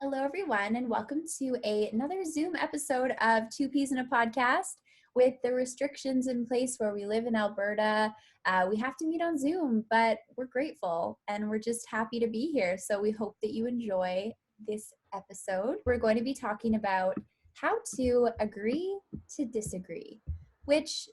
Hello, everyone, and welcome to another Zoom episode of Two Peas in a Podcast. With the restrictions in place where we live in Alberta, we have to meet on Zoom, but we're grateful and we're just happy to be here. So we hope that you enjoy this episode. We're going to be talking about how to agree to disagree, which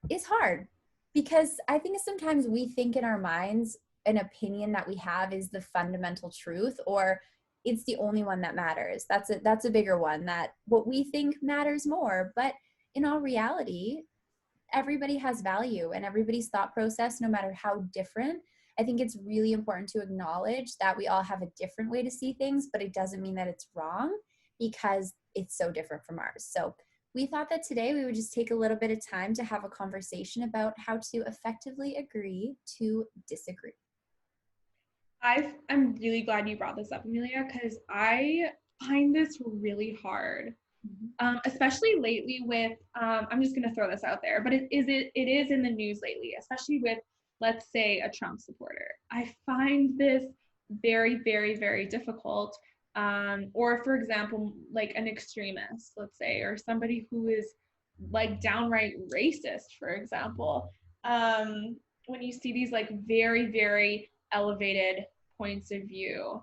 is hard because I think sometimes we think in our minds an opinion that we have is the fundamental truth, or it's the only one that matters. That's a bigger one, that what we think matters more. But in all reality, everybody has value and everybody's thought process, no matter how different. I think it's really important to acknowledge that we all have a different way to see things, but it doesn't mean that it's wrong because it's so different from ours. So we thought that today we would just take a little bit of time to have a conversation about how to effectively agree to disagree. I'm really glad you brought this up, Amelia, because I find this really hard, especially lately with, I'm just going to throw this out there, but it is in the news lately, especially with, let's say, a Trump supporter. I find this very, very, very difficult. Or, for example, like an extremist, let's say, or somebody who is like downright racist, for example. When you see these like very, very elevated points of view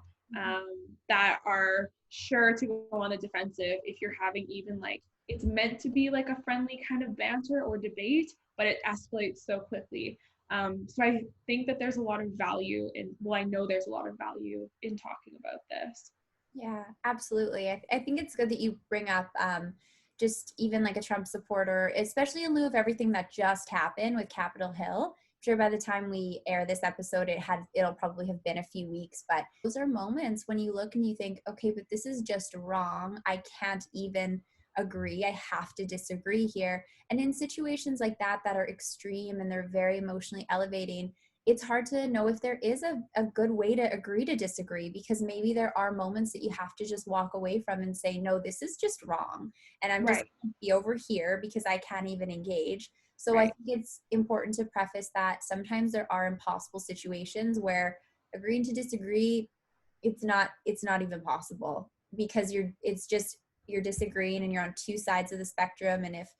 that are sure to go on the defensive if you're having even like it's meant to be like a friendly kind of banter or debate, but it escalates so quickly. So I think that there's a lot of value in, well, I know there's a lot of value in talking about this. Yeah, absolutely. I think it's good that you bring up just even like a Trump supporter, especially in lieu of everything that just happened with Capitol Hill. I'm sure by the time we air this episode, it'll probably have been a few weeks, but those are moments when you look and you think, okay, but this is just wrong. I can't even agree. I have to disagree here. And in situations like that are extreme and they're very emotionally elevating, it's hard to know if there is a good way to agree to disagree, because maybe there are moments that you have to just walk away from and say, no, this is just wrong. And I'm just Right, going to be over here because I can't even engage. So I right. think it's important to preface that sometimes there are impossible situations where agreeing to disagree, it's not even possible, because you're disagreeing and you're on two sides of the spectrum. And if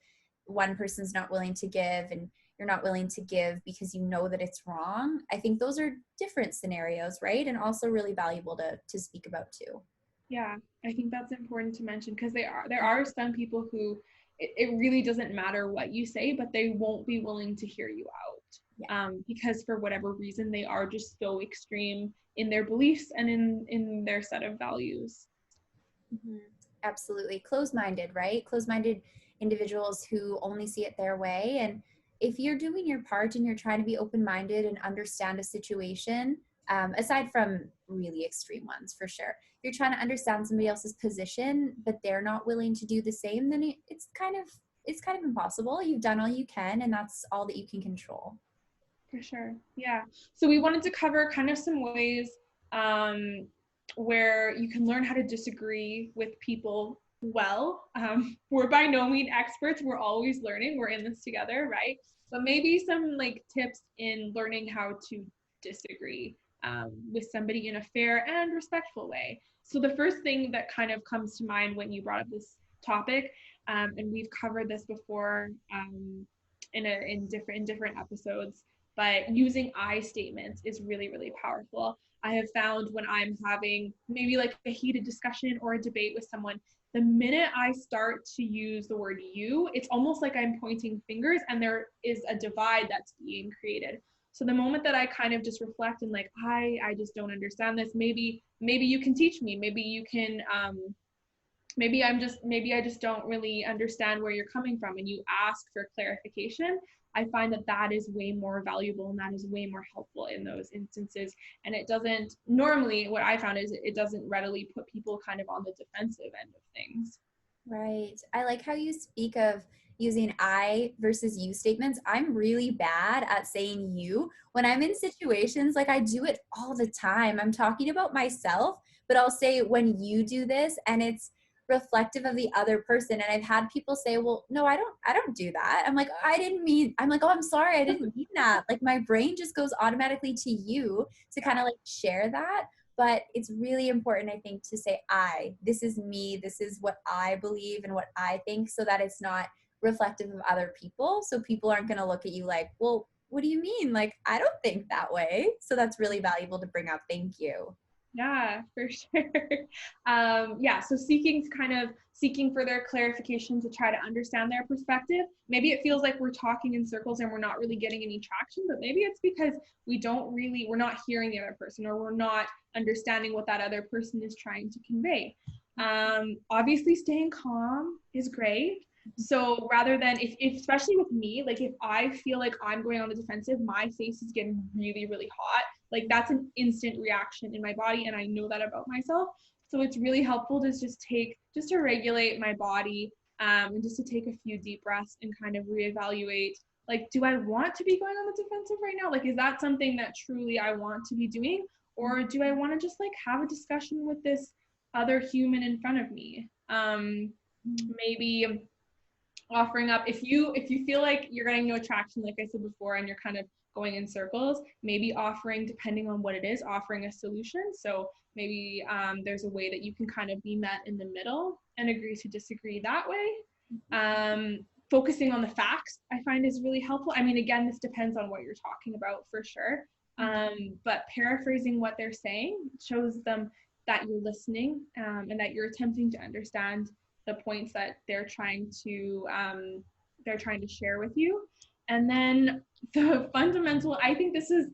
one person's not willing to give and you're not willing to give because you know that it's wrong, I think those are different scenarios, right? And also really valuable to speak about too. Yeah, I think that's important to mention because there are some people who it really doesn't matter what you say, but they won't be willing to hear you Yeah. out because for whatever reason they are just so extreme in their beliefs and in their set of values. Mm-hmm. Absolutely. Closed-minded, right? Closed-minded individuals who only see it their way. And if you're doing your part and you're trying to be open-minded and understand a situation, aside from really extreme ones, for sure, if you're trying to understand somebody else's position, but they're not willing to do the same, then it's kind of impossible. You've done all you can, and that's all that you can control. For sure. Yeah. So we wanted to cover kind of some ways um, where you can learn how to disagree with people well. We're by no means experts. We're always learning. We're in this together, right? But maybe some like tips in learning how to disagree with somebody in a fair and respectful way. So the first thing that kind of comes to mind when you brought up this topic, and we've covered this before in different episodes, but using I statements is really, really powerful. I have found when I'm having maybe like a heated discussion or a debate with someone, the minute I start to use the word you, it's almost like I'm pointing fingers and there is a divide that's being created. So the moment that I kind of just reflect and like, I just don't understand this, maybe you can teach me, maybe you can maybe I just don't really understand where you're coming from, and you ask for clarification. I find that that is way more valuable and that is way more helpful in those instances. And it doesn't normally, what I found is it doesn't readily put people kind of on the defensive end of things. Right. I like how you speak of using I versus you statements. I'm really bad at saying you when I'm in situations, like I do it all the time. I'm talking about myself, but I'll say when you do this, and it's reflective of the other person. And I've had people say, "Well, no, I don't do that." I'm like, "I didn't mean." I'm like, "Oh, I'm sorry. I didn't mean that." Like my brain just goes automatically to you to kind of like share that. but it's really important, I think, to say this is me, this is what I believe and what I think, so that it's not reflective of other people. So people aren't going to look at you like, well, what do you mean? Like, I don't think that way. So that's really valuable to bring up. Thank you. Yeah, for sure. Yeah, so seeking further clarification to try to understand their perspective. Maybe it feels like we're talking in circles and we're not really getting any traction, but maybe it's because we're not hearing the other person, or we're not understanding what that other person is trying to convey. Obviously staying calm is great. So rather than, if especially with me, like if I feel like I'm going on the defensive, my face is getting really, really hot. Like that's an instant reaction in my body, and I know that about myself. So it's really helpful to just to regulate my body, and just to take a few deep breaths and kind of reevaluate, like, do I want to be going on the defensive right now? Like, is that something that truly I want to be doing? Or do I want to just like have a discussion with this other human in front of me? Maybe offering up, if you feel like you're getting no traction, like I said before, and you're kind of going in circles, maybe offering, depending on what it is, offering a solution. So maybe there's a way that you can kind of be met in the middle and agree to disagree that way. Focusing on the facts, I find, is really helpful. I mean, again, this depends on what you're talking about for sure. But paraphrasing what they're saying shows them that you're listening, and that you're attempting to understand the points that they're trying to share with you. And then the fundamental, I think this is,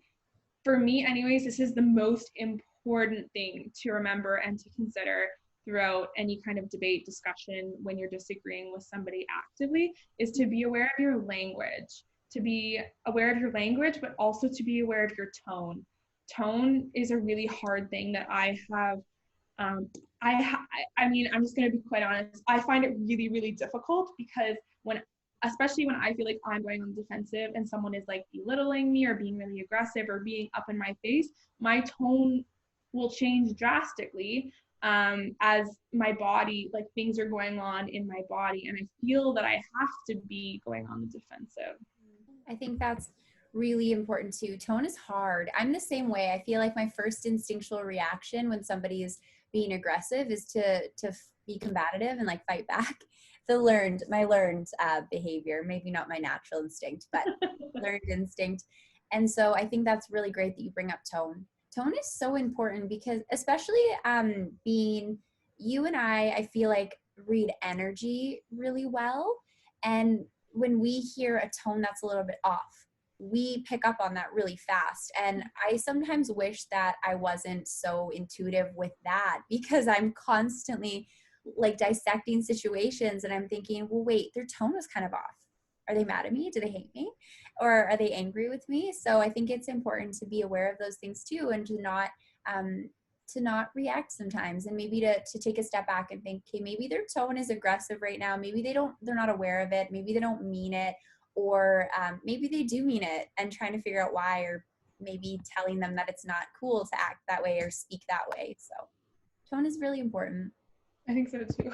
for me anyways, this is the most important thing to remember and to consider throughout any kind of debate, discussion, when you're disagreeing with somebody actively, is to be aware of your language. To be aware of your language, but also to be aware of your tone. Tone is a really hard thing that I have. I mean, I'm just going to be quite honest. I find it really, really difficult, because especially when I feel like I'm going on the defensive and someone is like belittling me or being really aggressive or being up in my face, my tone will change drastically, as my body, like things are going on in my body, and I feel that I have to be going on the defensive. I think that's really important too. Tone is hard. I'm the same way. I feel like my first instinctual reaction when somebody is being aggressive is to be combative and like fight back. My learned behavior, maybe not my natural instinct, but learned instinct. And so I think that's really great that you bring up tone. Tone is so important, because especially being you and I feel like read energy really well. And when we hear a tone that's a little bit off, we pick up on that really fast. And I sometimes wish that I wasn't so intuitive with that, because I'm constantly like dissecting situations and I'm thinking, well, wait, their tone was kind of off. Are they mad at me? Do they hate me? Or are they angry with me? So I think it's important to be aware of those things too, and to not react sometimes, and maybe to take a step back and think, okay, maybe their tone is aggressive right now. Maybe they're not aware of it. Maybe they don't mean it, or maybe they do mean it, and trying to figure out why, or maybe telling them that it's not cool to act that way or speak that way. So tone is really important. I think so too.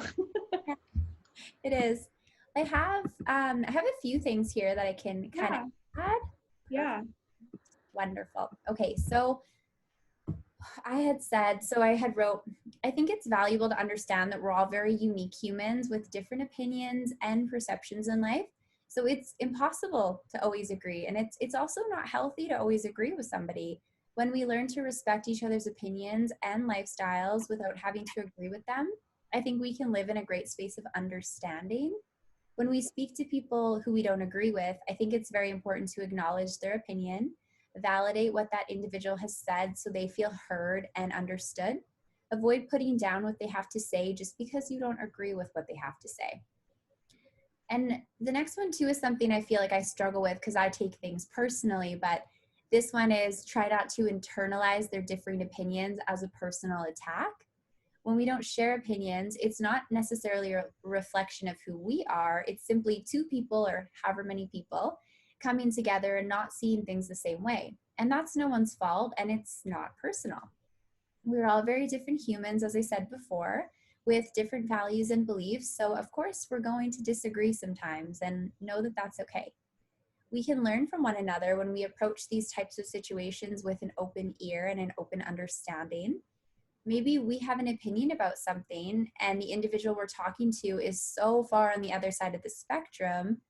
It is. I have a few things here that I can kind of add. Yeah. Wonderful. Okay, so I had wrote, I think it's valuable to understand that we're all very unique humans with different opinions and perceptions in life. So it's impossible to always agree. And it's also not healthy to always agree with somebody. When we learn to respect each other's opinions and lifestyles without having to agree with them, I think we can live in a great space of understanding. When we speak to people who we don't agree with, I think it's very important to acknowledge their opinion, validate what that individual has said so they feel heard and understood. Avoid putting down what they have to say just because you don't agree with what they have to say. And the next one too is something I feel like I struggle with because I take things personally, but this one is try not to internalize their differing opinions as a personal attack. When we don't share opinions, it's not necessarily a reflection of who we are. It's simply two people, or however many people, coming together and not seeing things the same way. And that's no one's fault, and it's not personal. We're all very different humans, as I said before, with different values and beliefs. So of course, we're going to disagree sometimes, and know that that's okay. We can learn from one another when we approach these types of situations with an open ear and an open understanding. maybe we have an opinion about something and the individual we're talking to is so far on the other side of the spectrum,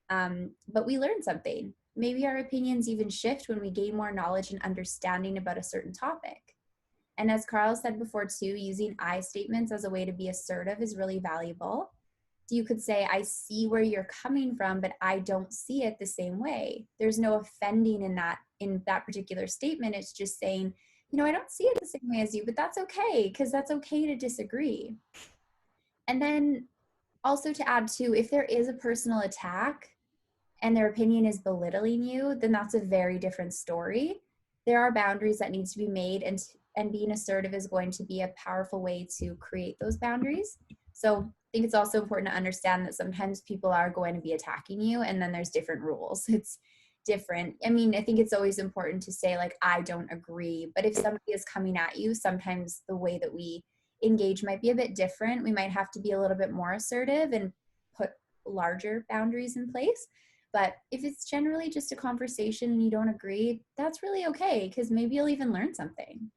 but we learn something. Maybe our opinions even shift when we gain more knowledge and understanding about a certain topic. And as Carl said before too, using I statements as a way to be assertive is really valuable. You could say, I see where you're coming from, but I don't see it the same way. There's no offending in that particular statement. It's just saying, I don't see it the same way as you, but that's okay, because that's okay to disagree. And then also to add to, if there is a personal attack and their opinion is belittling you, then that's a very different story. There are boundaries that need to be made, and being assertive is going to be a powerful way to create those boundaries. So I think it's also important to understand that sometimes people are going to be attacking you, and then there's different rules. It's different. I mean, I think it's always important to say, like, I don't agree. But if somebody is coming at you, sometimes the way that we engage might be a bit different. We might have to be a little bit more assertive and put larger boundaries in place. But if it's generally just a conversation and you don't agree, that's really okay, because maybe you'll even learn something.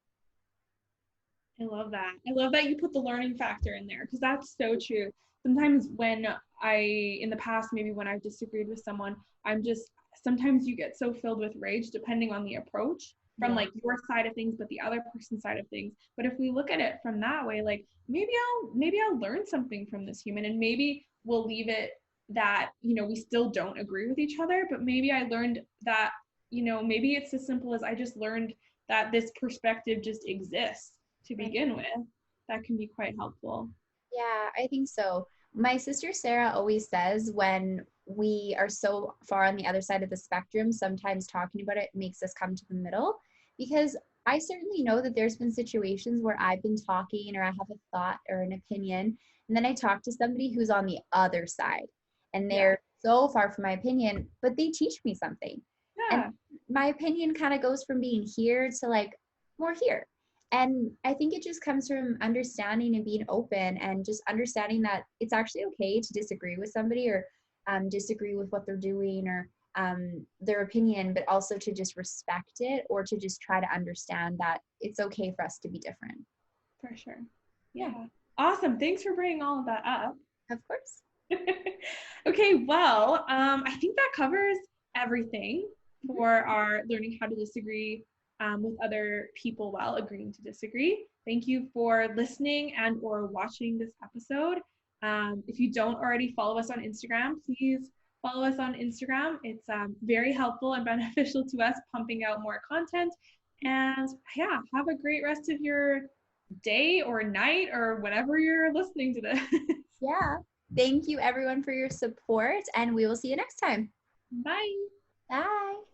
I love that. I love that you put the learning factor in there, because that's so true. Sometimes in the past, maybe when I've disagreed with someone, sometimes you get so filled with rage, depending on the approach from like your side of things, but the other person's side of things. But if we look at it from that way, like maybe I'll learn something from this human, and maybe we'll leave it that, we still don't agree with each other, but maybe I learned that, maybe it's as simple as I just learned that this perspective just exists to begin with. That can be quite helpful. Yeah, I think so. My sister Sarah always says when we are so far on the other side of the spectrum, sometimes talking about it makes us come to the middle, because I certainly know that there's been situations where I've been talking or I have a thought or an opinion, and then I talk to somebody who's on the other side and they're so far from my opinion, but they teach me something. Yeah. And my opinion kind of goes from being here to like more here. And I think it just comes from understanding and being open, and just understanding that it's actually okay to disagree with somebody, or disagree with what they're doing, or their opinion, but also to just respect it, or to just try to understand that it's okay for us to be different. For sure. Yeah. Awesome. Thanks for bringing all of that up. Of course. Okay, well, I think that covers everything for our learning how to disagree with other people while agreeing to disagree. Thank you for listening and or watching this episode. If you don't already follow us on Instagram, please follow us on Instagram. It's very helpful and beneficial to us, pumping out more content. And yeah, have a great rest of your day or night or whenever you're listening to this. Yeah. Thank you everyone for your support, and we will see you next time. Bye. Bye.